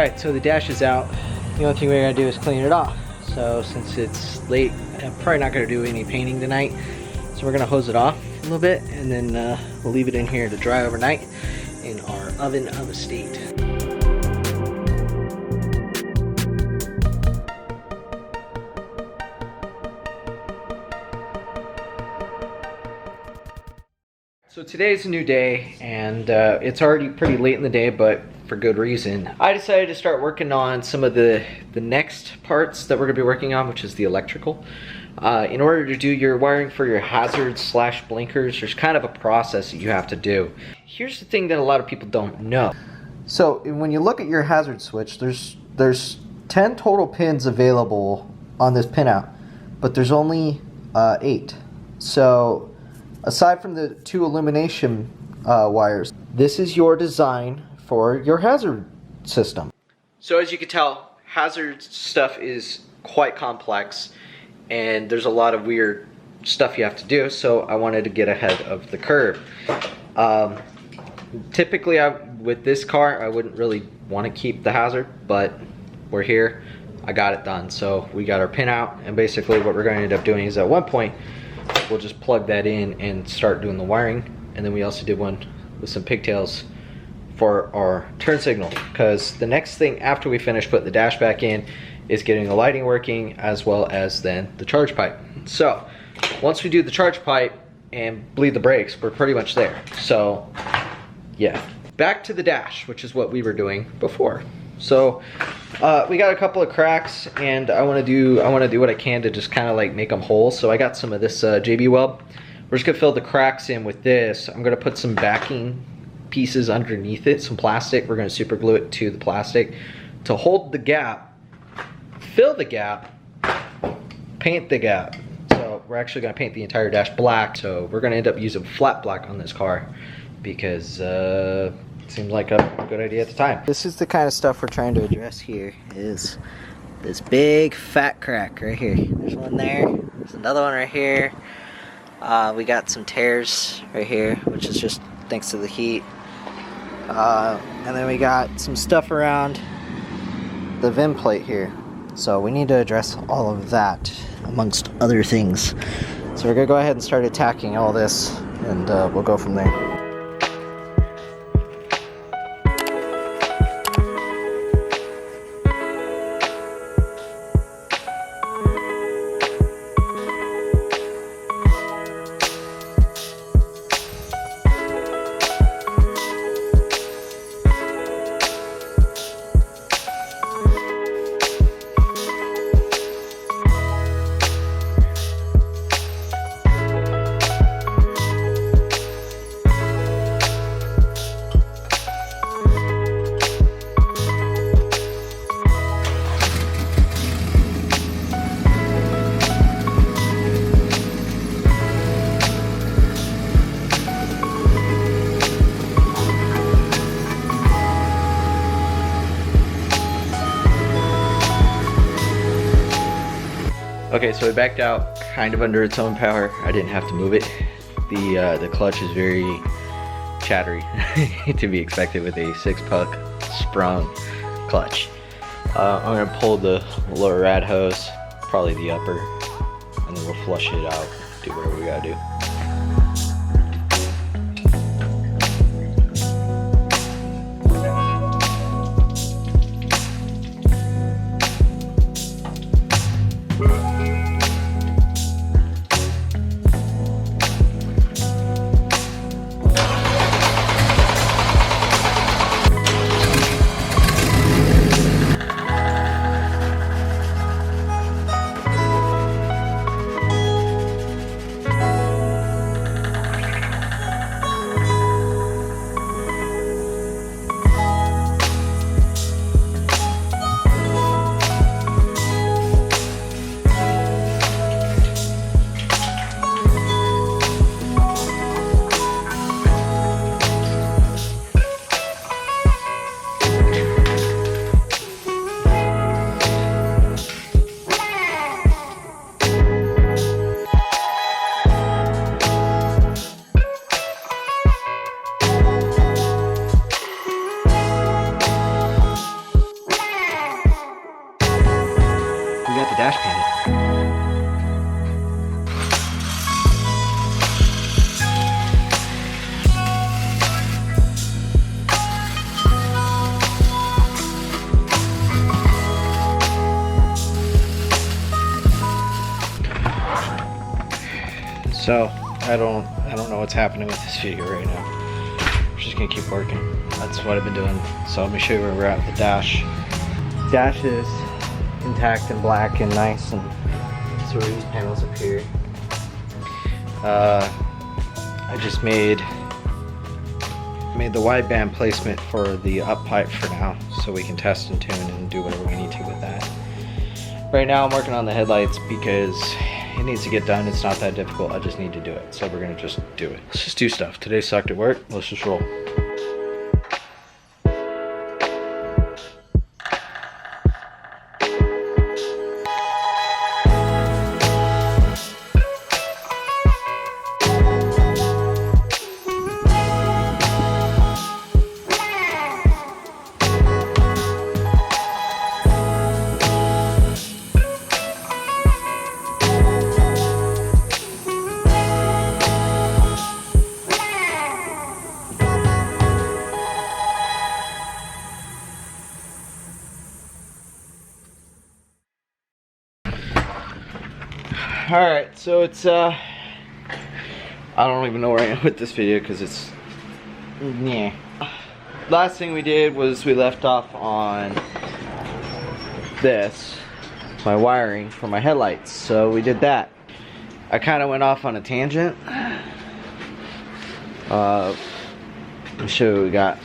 Alright, so the dash is out. The only thing we're gonna do is clean it off. So since it's late, I'm probably not gonna do any painting tonight. So we're gonna hose it off a little bit and then we'll leave it in here to dry overnight in our oven of estate. So today's a new day, and it's already pretty late in the day, but for good reason. I decided to start working on some of the next parts that we're gonna be working on, which is the electrical. In order to do your wiring for your hazards slash blinkers, there's kind of a process that you have to do. Here's the thing that a lot of people don't know. So when you look at your hazard switch, there's 10 total pins available on this pinout, but there's only 8. So aside from the 2 illumination wires, this is your design for your hazard system. So as you can tell, hazard stuff is quite complex and there's a lot of weird stuff you have to do, so I wanted to get ahead of the curve. Typically with this car I wouldn't really want to keep the hazard, but we're here, I got it done. So we got our pin out, and basically what we're going to end up doing is at one point we'll just plug that in and start doing the wiring. And then we also did one with some pigtails for our turn signal, because the next thing after we finish putting the dash back in is getting the lighting working, as well as then the charge pipe. So once we do the charge pipe and bleed the brakes, we're pretty much there. So yeah, back to the dash, which is what we were doing before. So we got a couple of cracks, and I want to do what I can to just kind of like make them whole. So I got some of this JB Weld. We're just gonna fill the cracks in with this. I'm gonna put some backing pieces underneath it, some plastic. We're gonna super glue it to the plastic to hold the gap, fill the gap, paint the gap. So we're actually gonna paint the entire dash black. So we're gonna end up using flat black on this car because seems like a good idea at the time. This is the kind of stuff we're trying to address here, is this big fat crack right here. There's one there, there's another one right here. We got some tears right here, which is just thanks to the heat. And then we got some stuff around the VIM plate here. So we need to address all of that, amongst other things. So we're gonna go ahead and start attacking all this, and we'll go from there. Okay, so it backed out kind of under its own power. I didn't have to move it. The clutch is very chattery, to be expected with a 6-puck sprung clutch. I'm gonna pull the lower rad hose, probably the upper, and then we'll flush it out, do whatever we gotta do. So I don't know what's happening with this video right now. I'm just gonna keep working. That's what I've been doing. So let me show you where we're at with the dash. Dash is intact and black and nice, and so these panels up here. I just made the wideband placement for the up pipe for now, so we can test and tune and do whatever we need to with that. Right now I'm working on the headlights because it needs to get done. It's not that difficult. I just need to do it. So we're gonna just do it. Let's just do stuff. Today sucked at work. Let's just roll. Alright, so it's I don't even know where I am with this video because it's yeah. Last thing we did was we left off on this, my wiring for my headlights. So we did that. I kind of went off on a tangent. Let me show you what we got.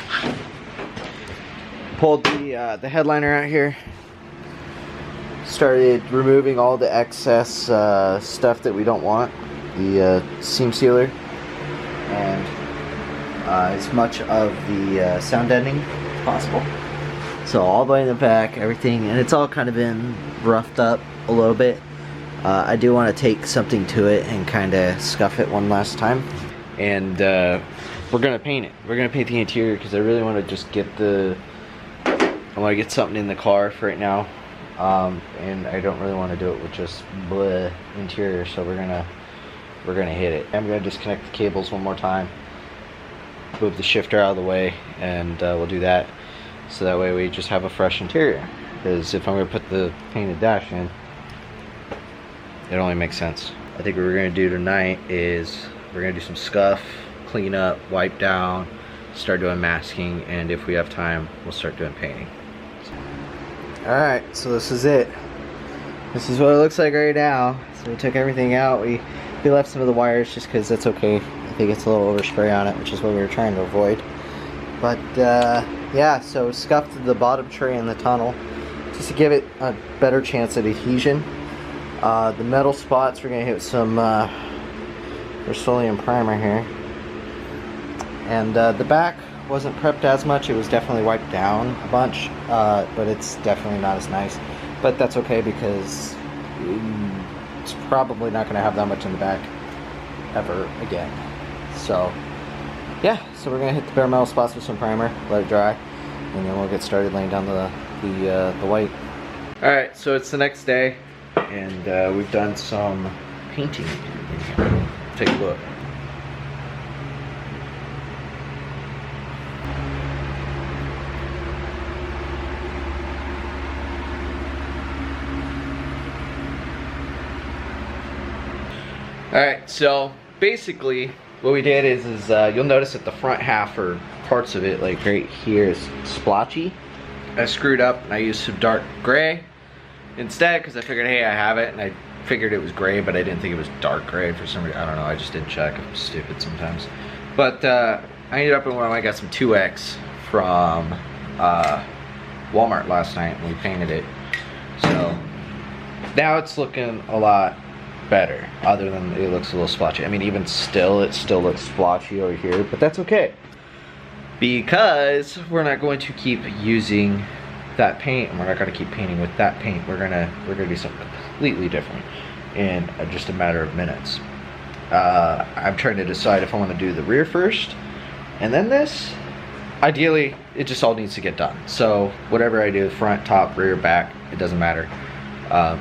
Pulled the headliner out here. Started removing all the excess stuff that we don't want, the seam sealer, and as much of the sound deadening as possible. So all the way in the back, everything, and it's all kind of been roughed up a little bit. I do want to take something to it and kind of scuff it one last time, and we're gonna paint it. We're gonna paint the interior because I really want to just get I want to get something in the car for right now. And I don't really want to do it with just bleh interior, so we're gonna hit it. I'm gonna disconnect the cables one more time, move the shifter out of the way, and we'll do that, so that way we just have a fresh interior. Because if I'm gonna put the painted dash in, it only makes sense. I think what we're gonna do tonight is we're gonna do some scuff, clean up, wipe down, start doing masking, and if we have time, we'll start doing painting. Alright, so this is it. This is what it looks like right now. So we took everything out. We left some of the wires just because that's okay. I think it's a little overspray on it, which is what we were trying to avoid. But yeah, so scuffed the bottom tray in the tunnel just to give it a better chance at adhesion. The metal spots we're going to hit with some Rust-Oleum primer here. And the back wasn't prepped as much. It was definitely wiped down a bunch, but it's definitely not as nice. But that's okay because it's probably not going to have that much in the back ever again. So yeah, so we're going to hit the bare metal spots with some primer, let it dry, and then we'll get started laying down the white. Alright, so it's the next day, and we've done some painting in here. Take a look. Alright, so basically what we did is you'll notice that the front half or parts of it, like right here, is splotchy. I screwed up and I used some dark gray instead because I figured, hey, I have it, and I figured it was gray, but I didn't think it was dark gray for some reason. I don't know, I just didn't check. I'm stupid sometimes. But I ended up in one. I got some 2X from Walmart last night and we painted it. So now it's looking a lot better, other than it looks a little splotchy. I mean, even still, it still looks splotchy over here, but that's okay because we're not going to keep using that paint, and we're not going to keep painting with that paint. We're gonna do something completely different in just a matter of minutes. I'm trying to decide if I want to do the rear first and then this. Ideally, it just all needs to get done. So whatever I do, front, top, rear, back, it doesn't matter.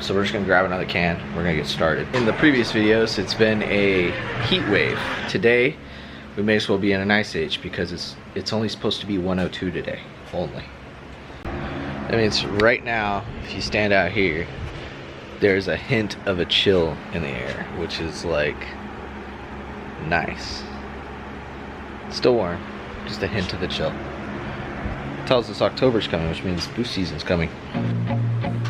So we're just gonna grab another can. We're gonna get started. In the previous videos, it's been a heat wave. Today, we may as well be in an ice age because it's only supposed to be 102 today, only. I mean, it's right now, if you stand out here, there's a hint of a chill in the air, which is like Nice. Still warm. Just a hint of the chill. Tells us October's coming, which means boost season's coming.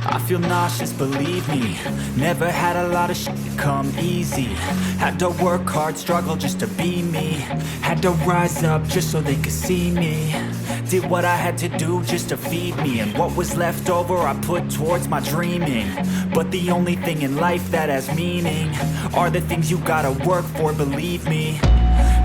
I feel nauseous, believe me. Never had a lot of shit come easy. Had to work hard, struggle just to be me. Had to rise up just so they could see me. Did what I had to do just to feed me. And what was left over I put towards my dreaming. But the only thing in life that has meaning are the things you gotta work for, believe me.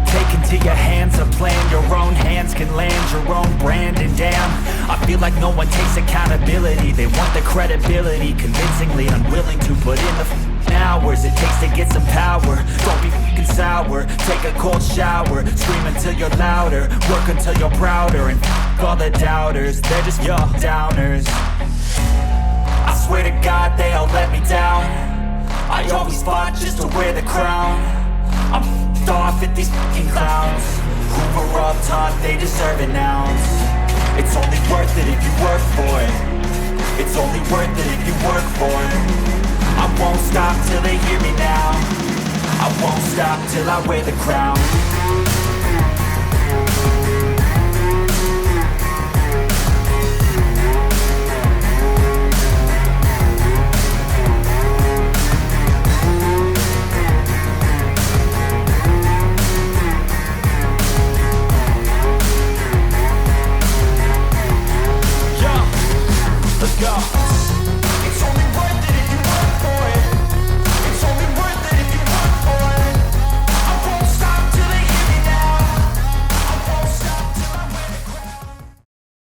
Take into your hands a plan. Your own hands can land your own brand. And damn, I feel like no one takes accountability. They want the credibility, convincingly unwilling to put in the hours it takes to get some power. Don't be f***ing sour. Take a cold shower. Scream until you're louder. Work until you're prouder. And f*** all the doubters, they're just your downers. I swear to God they all let me down. I always fought just to wear the crown. I'm f***ed off at these f***ing clowns who were up top, they deserve an ounce. It's only worth it if you work for it. It's only worth it if you work for it. I won't stop till they hear me now. I won't stop till I wear the crown.